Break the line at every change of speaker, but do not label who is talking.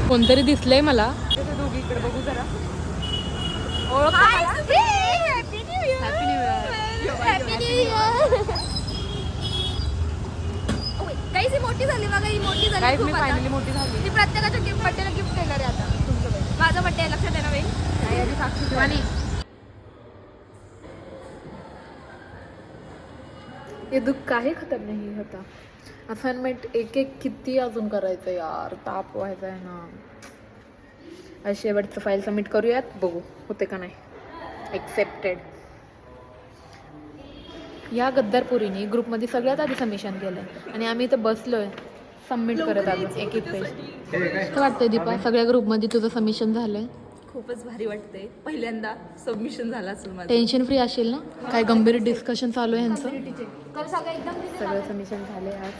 कोणतरी दिसलंय मला. दोघी इकडे बघू जरा.
Happy new year.
Happy new year.
Happy new year. काही सी मोठी झाली बघा, ही मोठी झाली
गाईज
खूप
मी
आता.
फायनली मोठी झाली.
ती प्रत्येकाच्या गिफ्ट बर्थडेला गिफ्ट देणार आहे आता. माझा बर्थडे आहे, लक्षात आहे ना बाई.
नाही आधी साक्षी ठेवानी. ये दुःख काही खतम नाही होता. असाइनमेंट एक एक किती अजून करायचं यार, ताप व्हायचा आहे ना. आज शेवटचं फाईल सबमिट करूयात, बघू होते का नाही. एक्सेप्टेड. या गद्दारपुरीने ग्रुपमध्ये सगळ्यात आधी सबमिशन केलं आणि आम्ही इथं बसलोय सबमिट करत आलो एक एक पेज. काय वाटतंय दीपा, सगळ्या ग्रुपमध्ये तुझं सबमिशन झालंय?
खूपच भारी वाटते, पहिल्यांदा सबमिशन झालं असेल माझं.
टेन्शन फ्री असेल ना? काय गंभीर डिस्कशन चालू आहे ह्यांचं?
कल सगळं एकदम
सगळं सबमिशन झाले आज.